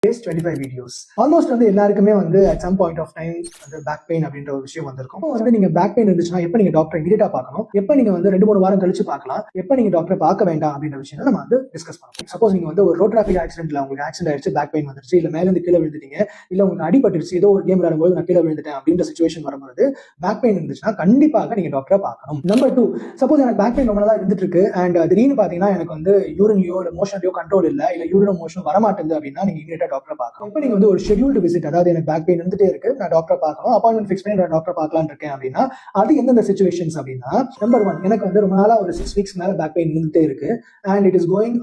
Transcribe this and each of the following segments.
25 videos almost வந்து எல்லாருக்குமே வந்து at some point of time வந்து பேக் பெயின் அப்படின்ற ஒரு விஷயம் வந்திருக்கும். வந்து நீங்க பேக் பெயின் இருந்துச்சுன்னா எப்ப நீங்க டாக்டர் இமீடியட்டா பார்க்கணும், எப்ப நீங்க வந்து 2-3 வாரம் கழிச்சு பார்க்கலாம், எப்ப நீங்க டாக்டர் பார்க்க வேண்டாம் அப்படின்ற விஷயம் நம்ம வந்து டிஸ்கஸ் பண்ணலாம். சப்போஸ் நீங்க வந்து ஒரு ரோட் டிராஃபிக் ஆக்சிடென்ட்ல உங்களுக்கு ஆக்சிடென்ட் ஆயிடுச்சு, பேக் பெயின் வந்துருச்சு, இல்ல மேல இருந்து கீழே விழுந்துட்டீங்க, இல்ல உங்களுக்கு அடிபட்டுருச்சு, ஏதோ ஒரு கேம் விளையாடும்போது நான் கீழே விழுந்துட்டேன் அப்படின்ற சிச்சுவேஷன் வரும்போது பேக் பெயின் இருந்துச்சுன்னா கண்டிப்பாக நீங்க டாக்டரை பார்க்கணும். நம்பர் 2, சப்போஸ் எனக்கு பேக் பெயின் ரொம்ப நாளா இருந்துட்டு இருக்கு அண்ட் திடீர்னு பாத்தீங்கன்னா எனக்கு வந்து யூரின்லயோ இல்ல மோஷன்லயோ கண்ட்ரோல் இல்ல யூரினோ மோஷன் வரமாட்டேங்குது அப்படின்னா நீங்க இமீடியட்டா டாக்டரை பார்க்கணும். இப்ப நீங்க வந்து ஒரு ஷெட்யூல்டு விசிட், அதாவது எனக்கு பேக் பெயின் இருந்துட்டே இருக்கு, நான் டாக்டர் பார்க்கணும், அப்பாயின்மெண்ட் ஃபிக்ஸ் பண்ணி நான் டாக்டர் பார்க்கலாம்னு இருக்கேன் அப்படின்னா அது எந்தெந்த சிச்சுவேஷன்ஸ் அப்படின்னா, நம்பர் 1, எனக்கு வந்து ரொம்ப நாளா ஒரு 6 வீக்ஸ் மேல பேக் பெயின் இருந்துட்டே இருக்கு and it is going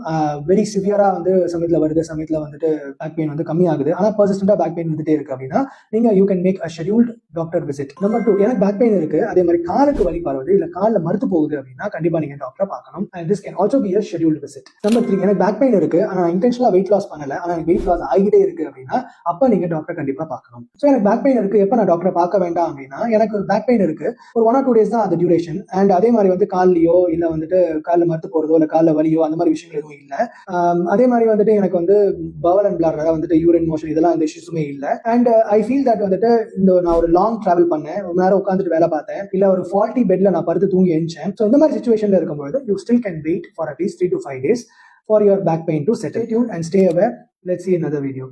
very சிவியரா வந்து சமயத்துல வருது, சமயத்துல வந்துட்டு பேக் பெயின் வந்து கம்மியாகுது, ஆனா பர்சிஸ்டன்டா பேக் பெயின் இருந்துட்டே இருக்கு அப்படின்னா நீங்க you can make a scheduled doctor visit. Number 2, எனக்கு பேக் பெயின் இருக்கு, அதே மாதிரி காலுக்கு வலி பரவுது இல்ல கால்ல மறுத்து போகுது அப்படின்னா கண்டிப்பா நீங்க டாக்டரை பார்க்கணும் and this can also be a scheduled visit. Number 3, எனக்கு பேக் பெயின் இருக்கு ஆனா இன்டென்ஷனலா வெயிட் லாஸ் பண்ணல, ஆனா எனக்கு வெயிட் லாஸ் ஆகிட்டே இருக்கு அப்படின்னா அப்ப நீங்க டாக்டர் கண்டிப்பா பார்க்கணும். சோ எனக்கு பேக் பெயின் இருக்கு, எப்ப நான் டாக்டரை பார்க்க வேண்டாம் அப்படின்னா, எனக்கு பேக் பெயின் இருக்கு ஒரு 1 or 2 days தான் அந்த டியூரேஷன் அண்ட் அதே மாதிரி வந்து கால்லயோ இல்ல வந்துட்டு கால்ல மறுத்து போறதோ இல்ல கால்ல வலியோ அந்த மாதிரி விஷயங்கள் எதுவும் இல்ல. அதே மாதிரி வந்துட்டு எனக்கு வந்து பவல் அண்ட் பிளாடர், அதாவது வந்துட்டு யூரின் மோஷன், இதெல்லாம் இந்த இஷ்யூஸுமே இல்ல அண்ட் ஐ ஃபீல் தட் வந்துட்டு இந்த நான் ஒரு லாங் டிராவல் பண்ணேன், ரொம்ப நேரம் உட்காந்துட்டு வேலை பார்த்தேன், இல்ல ஒரு ஃபால்ட்டி பெட்ல நான் படுத்து தூங்கி எழுந்தேன். ஸோ இந்த மாதிரி சிச்சுவேஷன்ல இருக்கும்போது you still can wait for at least 3 to 5 days for your back pain to settle. Stay tuned and stay aware. Let's see another video.